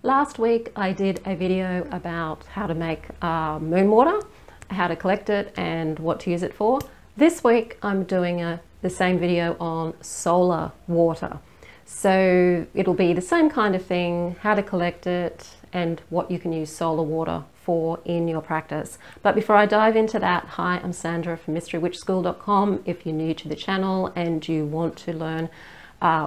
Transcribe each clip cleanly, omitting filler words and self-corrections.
Last week I did a video about how to make moon water, how to collect it and what to use it for. This week I'm doing the same video on solar water. So it'll be the same kind of thing, how to collect it and what you can use solar water for in your practice. But before I dive into that, hi, I'm Sandra from mysterywitchschool.com. If you're new to the channel and you want to learn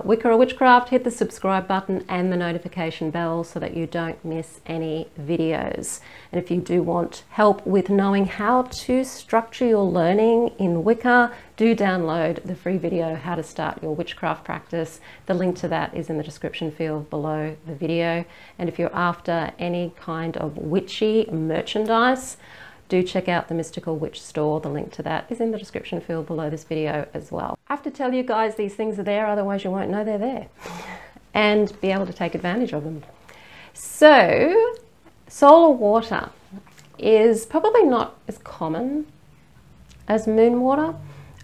Wicca or Witchcraft, hit the subscribe button and the notification bell so that you don't miss any videos. And if you do want help with knowing how to structure your learning in Wicca, do download the free video, How to Start Your Witchcraft Practice. The link to that is in the description field below the video. And if you're after any kind of witchy merchandise, do check out the Mystical Witch store. The link to that is in the description field below this video as well. I have to tell you guys these things are there, otherwise you won't know they're there and be able to take advantage of them. So, solar water is probably not as common as moon water.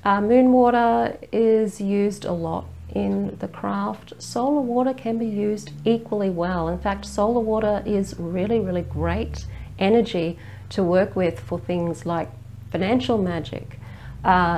Moon water is used a lot in the craft. Solar water can be used equally well. In fact, solar water is really great energy to work with for things like financial magic,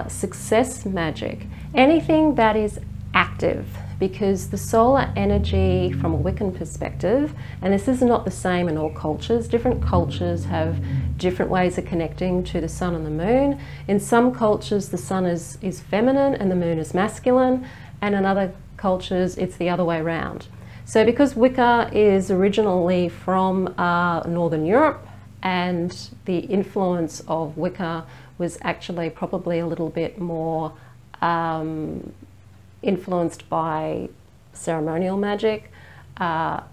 success magic, anything that is active, because the solar energy from a Wiccan perspective, and this is not the same in all cultures, different cultures have different ways of connecting to the sun and the moon. In some cultures the sun is feminine and the moon is masculine, and in other cultures it's the other way around. So because Wicca is originally from Northern Europe, and the influence of Wicca was actually probably a little bit more influenced by ceremonial magic. The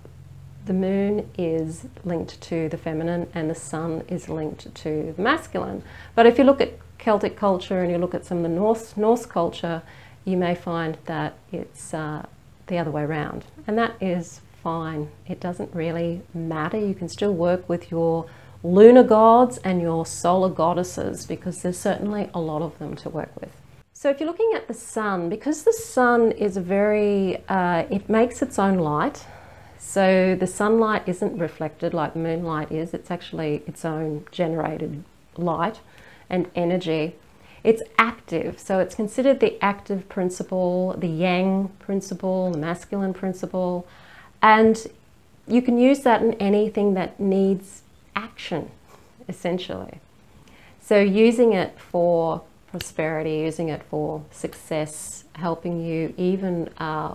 moon is linked to the feminine and the sun is linked to the masculine. But if you look at Celtic culture and you look at some of the Norse culture, you may find that it's the other way around. And that is fine. It doesn't really matter. You can still work with your lunar gods and your solar goddesses, because there's certainly a lot of them to work with. So if you're looking at the sun, because the sun is it makes its own light. So the sunlight isn't reflected like moonlight is. It's actually its own generated light and energy. It's active, so it's considered the active principle, the yang principle, the masculine principle, and you can use that in anything that needs action, essentially. So using it for prosperity, using it for success, helping you even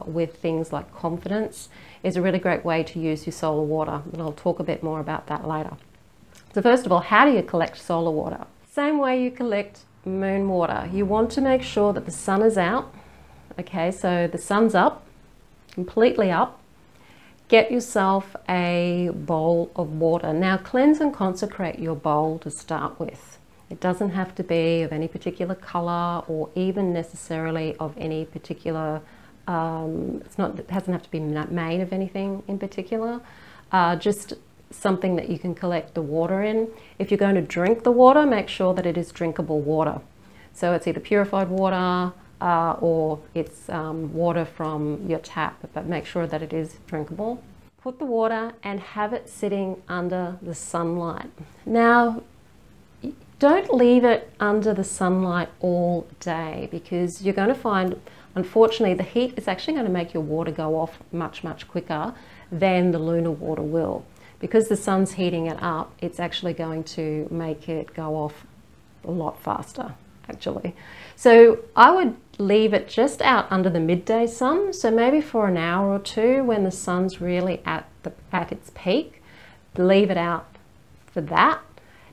with things like confidence is a really great way to use your solar water, and I'll talk a bit more about that later. So first of all, how do you collect solar water? Same way you collect moon water. You want to make sure that the sun is out. Okay, so the sun's up, completely up. Get yourself a bowl of water. Now cleanse and consecrate your bowl to start with. It doesn't have to be of any particular color or even necessarily of any particular, it hasn't have to be made of anything in particular. Just something that you can collect the water in. If you're going to drink the water, make sure that it is drinkable water. So it's either purified water, or it's water from your tap, but make sure that it is drinkable. Put the water and have it sitting under the sunlight. Now, don't leave it under the sunlight all day, because you're going to find, unfortunately, the heat is actually going to make your water go off much quicker than the lunar water will. Because the sun's heating it up, it's actually going to make it go off a lot faster, actually. So I would leave it just out under the midday sun, so maybe for an hour or two when the sun's really at its peak, leave it out for that,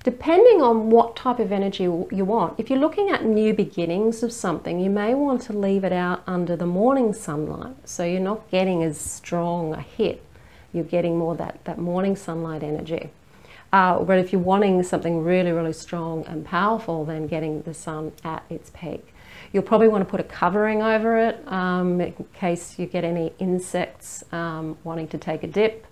depending on what type of energy you want. If you're looking at new beginnings of something, you may want to leave it out under the morning sunlight, so you're not getting as strong a hit. You're getting more that morning sunlight energy. But if you're wanting something really strong and powerful, then getting the sun at its peak. You'll probably want to put a covering over it in case you get any insects wanting to take a dip.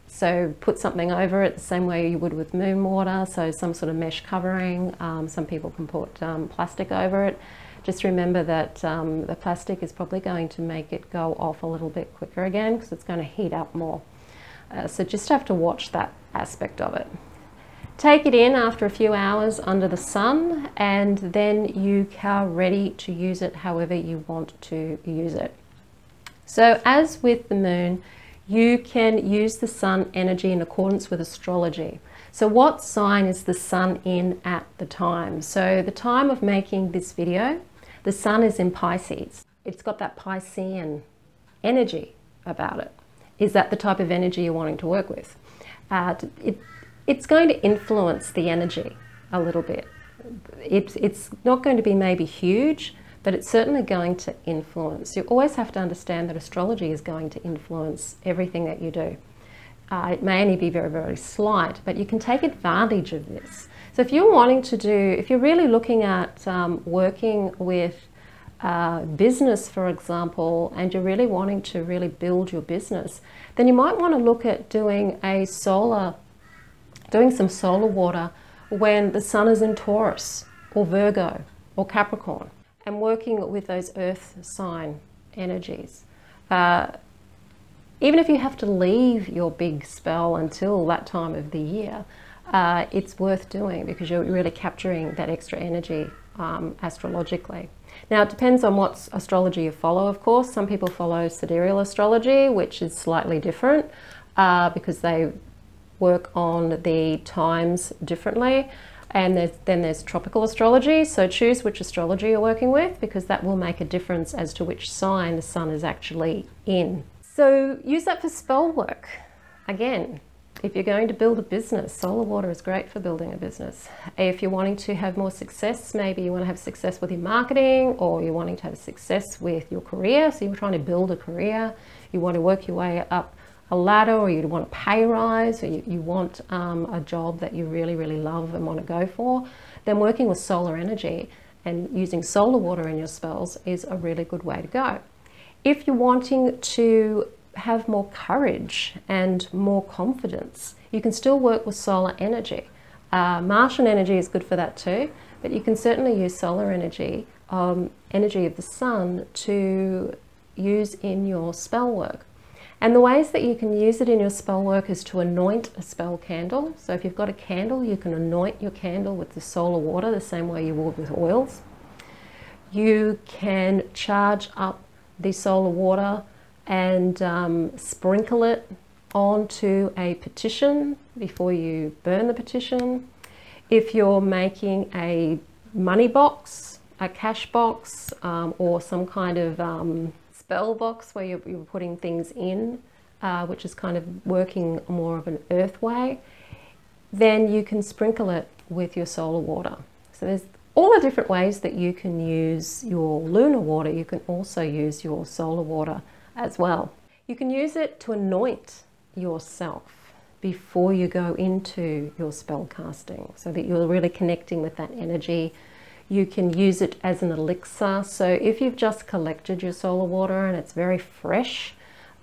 So put something over it the same way you would with moon water, so some sort of mesh covering. Some people can put plastic over it. just remember that the plastic is probably going to make it go off a little bit quicker again because it's going to heat up more. So just have to watch that aspect of it. Take it in after a few hours under the sun, and then you are ready to use it however you want to use it. So as with the moon, you can use the sun energy in accordance with astrology. So what sign is the sun in at the time? So the time of making this video, the sun is in Pisces. It's got that Piscean energy about it. Is that the type of energy you're wanting to work with? It's going to influence the energy a little bit. It's not going to be maybe huge, but it's certainly going to influence. You always have to understand that astrology is going to influence everything that you do. It may only be very, very slight, but you can take advantage of this. So if you're wanting to do, if you're really looking at working with business, for example, and you're really wanting to really build your business, then you might want to look at doing some solar water when the sun is in Taurus or Virgo or Capricorn, and working with those earth sign energies. Even if you have to leave your big spell until that time of the year, it's worth doing because you're really capturing that extra energy astrologically. Now, it depends on what astrology you follow, of course. Some people follow sidereal astrology, which is slightly different because they work on the times differently. And then there's tropical astrology. So choose which astrology you're working with because that will make a difference as to which sign the sun is actually in. So use that for spell work. Again, if you're going to build a business, solar water is great for building a business. If you're wanting to have more success, maybe you want to have success with your marketing, or you're wanting to have success with your career. So you're trying to build a career, you want to work your way up a ladder, or you want a pay rise, or you want a job that you really, really love and want to go for, then working with solar energy and using solar water in your spells is a really good way to go. If you're wanting to have more courage and more confidence, you can still work with solar energy. Martian energy is good for that too, but you can certainly use solar energy, energy of the sun, to use in your spell work. And the ways that you can use it in your spell work is to anoint a spell candle. So if you've got a candle, you can anoint your candle with the solar water the same way you would with oils. You can charge up the solar water and sprinkle it onto a petition before you burn the petition. If you're making a money box, a cash box, or some kind of spell box where you're putting things in, which is kind of working more of an earth way, then you can sprinkle it with your solar water. So there's all the different ways that you can use your lunar water. You can also use your solar water as well. You can use it to anoint yourself before you go into your spell casting so that you're really connecting with that energy. You can use it as an elixir. So if you've just collected your solar water and it's very fresh,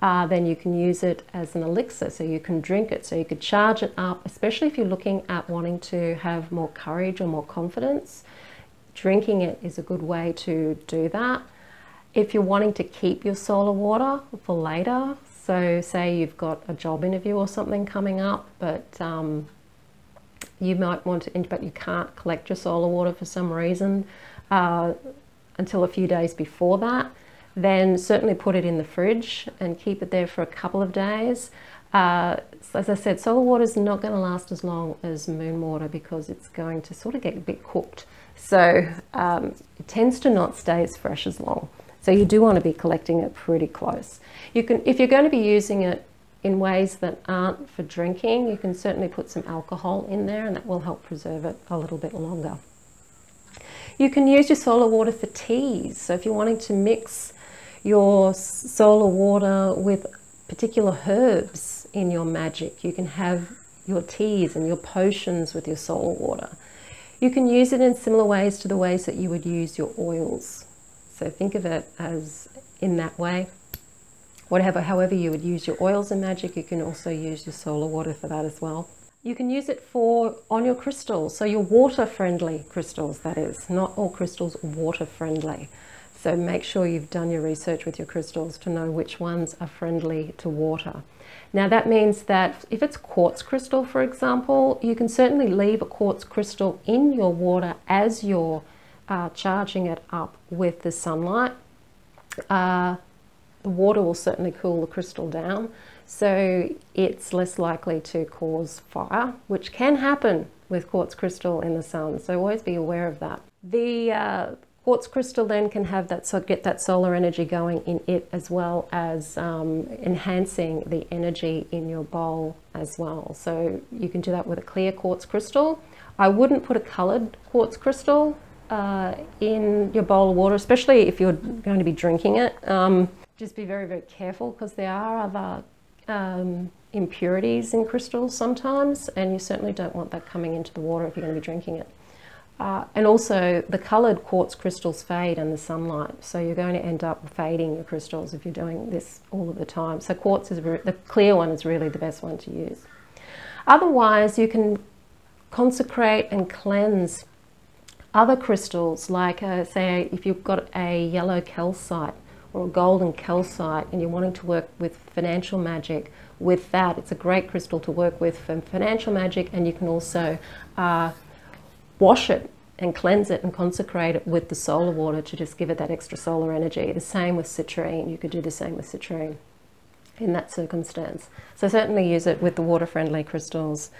then you can use it as an elixir. So you can drink it. So you could charge it up, especially if you're looking at wanting to have more courage or more confidence. Drinking it is a good way to do that. If you're wanting to keep your solar water for later, so say you've got a job interview or something coming up, but you might want to, but you can't collect your solar water for some reason until a few days before that, then certainly put it in the fridge and keep it there for a couple of days. As I said, solar water is not going to last as long as moon water because it's going to sort of get a bit cooked. So it tends to not stay as fresh as long. So you do want to be collecting it pretty close. You can, if you're going to be using it in ways that aren't for drinking, you can certainly put some alcohol in there and that will help preserve it a little bit longer. You can use your solar water for teas. So if you're wanting to mix your solar water with particular herbs in your magic, you can have your teas and your potions with your solar water. You can use it in similar ways to the ways that you would use your oils. So think of it as in that way. However you would use your oils in magic, you can also use your solar water for that as well. You can use it on your crystals, so your water-friendly crystals, that is. Not all crystals are water-friendly. So make sure you've done your research with your crystals to know which ones are friendly to water. Now that means that if it's quartz crystal, for example, you can certainly leave a quartz crystal in your water as you're charging it up with the sunlight. The water will certainly cool the crystal down, so it's less likely to cause fire, which can happen with quartz crystal in the sun, so always be aware of that. The quartz crystal then can have that, so get that solar energy going in it, as well as enhancing the energy in your bowl as well. So you can do that with a clear quartz crystal. I wouldn't put a colored quartz crystal in your bowl of water, especially if you're going to be drinking it. Just be very, very careful, because there are other impurities in crystals sometimes, and you certainly don't want that coming into the water if you're going to be drinking it. And also the coloured quartz crystals fade in the sunlight, so you're going to end up fading your crystals if you're doing this all of the time. So quartz is the clear one is really the best one to use. Otherwise, you can consecrate and cleanse other crystals, like say if you've got a yellow calcite or a golden calcite and you're wanting to work with financial magic with that, it's a great crystal to work with for financial magic. And you can also wash it and cleanse it and consecrate it with the solar water to just give it that extra solar energy. The same with citrine. You could do the same with citrine in that circumstance. So certainly use it with the water-friendly crystals.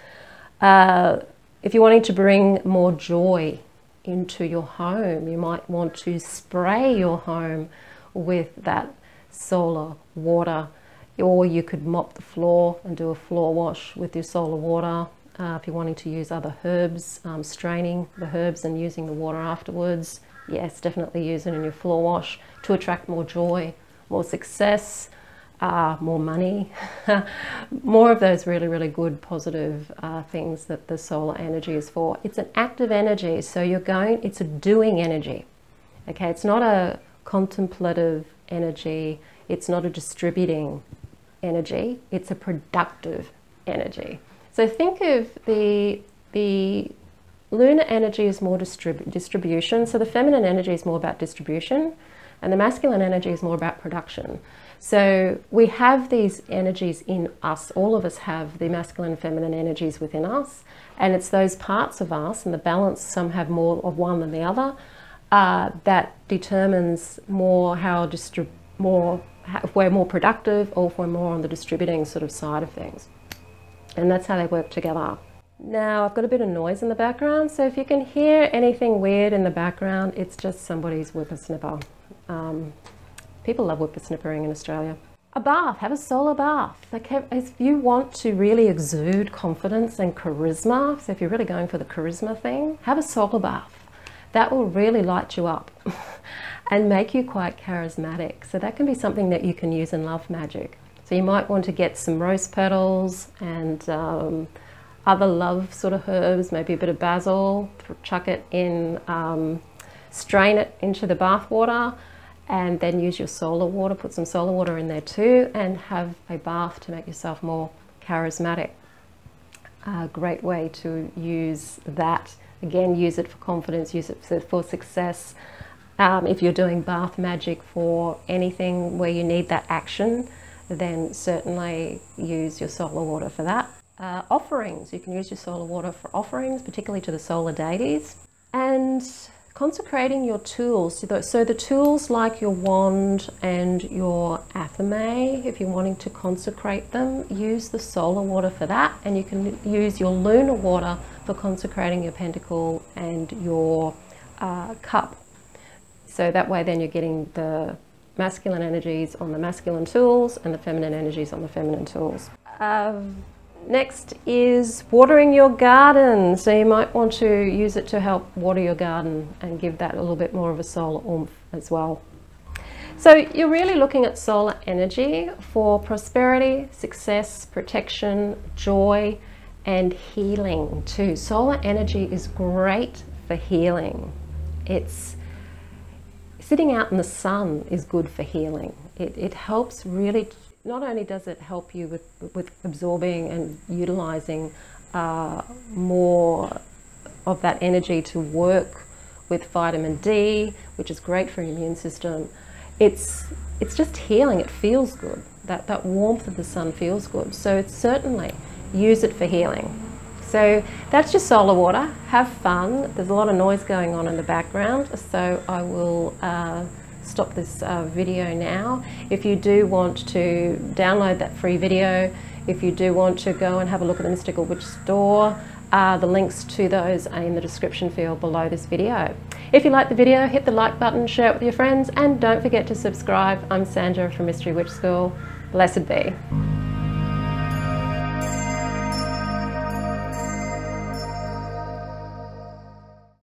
If you're wanting to bring more joy into your home, you might want to spray your home with that solar water, or you could mop the floor and do a floor wash with your solar water. If you're wanting to use other herbs, straining the herbs and using the water afterwards, yes, definitely use it in your floor wash to attract more joy, more success, more money, more of those really, really good positive things that the solar energy is for. It's an active energy, so it's a doing energy. Okay, it's not a contemplative energy, it's not a distributing energy, it's a productive energy. So think of the lunar energy is more distribution, so the feminine energy is more about distribution, and the masculine energy is more about production. So we have these energies in us, all of us have the masculine and feminine energies within us, and it's those parts of us, and the balance, some have more of one than the other, that determines more if we're more productive or if we're more on the distributing sort of side of things. And that's how they work together. Now I've got a bit of noise in the background, so if you can hear anything weird in the background, it's just somebody's whippersnipper. People love whippersnippering in Australia. A bath, have a solar bath. Like if you want to really exude confidence and charisma, so if you're really going for the charisma thing, have a solar bath. That will really light you up and make you quite charismatic. So that can be something that you can use in love magic. So you might want to get some rose petals and other love sort of herbs, maybe a bit of basil, chuck it in, strain it into the bath water, and then use your solar water, put some solar water in there too, and have a bath to make yourself more charismatic. A great way to use that. Again, use it for confidence, use it for success. If you're doing bath magic for anything where you need that action, then certainly use your solar water for that. Offerings, you can use your solar water for offerings, particularly to the solar deities. And consecrating your tools, so the tools like your wand and your athame, if you're wanting to consecrate them, use the solar water for that, and you can use your lunar water for consecrating your pentacle and your cup. So that way then you're getting the masculine energies on the masculine tools and the feminine energies on the feminine tools. Next is watering your garden. So you might want to use it to help water your garden and give that a little bit more of a solar oomph as well. So you're really looking at solar energy for prosperity, success, protection, joy, and healing too. Solar energy is great for healing. It's sitting out in the sun is good for healing. It helps really. Not only does it help you with absorbing and utilizing more of that energy to work with vitamin D, which is great for your immune system. It's just healing. It feels good. That warmth of the sun feels good. So it's certainly use it for healing. So that's your solar water. Have fun. There's a lot of noise going on in the background, so I will stop this video now. If you do want to download that free video, if you do want to go and have a look at the Mystical Witch store, the links to those are in the description field below this video. If you like the video, hit the like button, share it with your friends, and don't forget to subscribe. I'm Sandra from Mystery Witch School. Blessed be.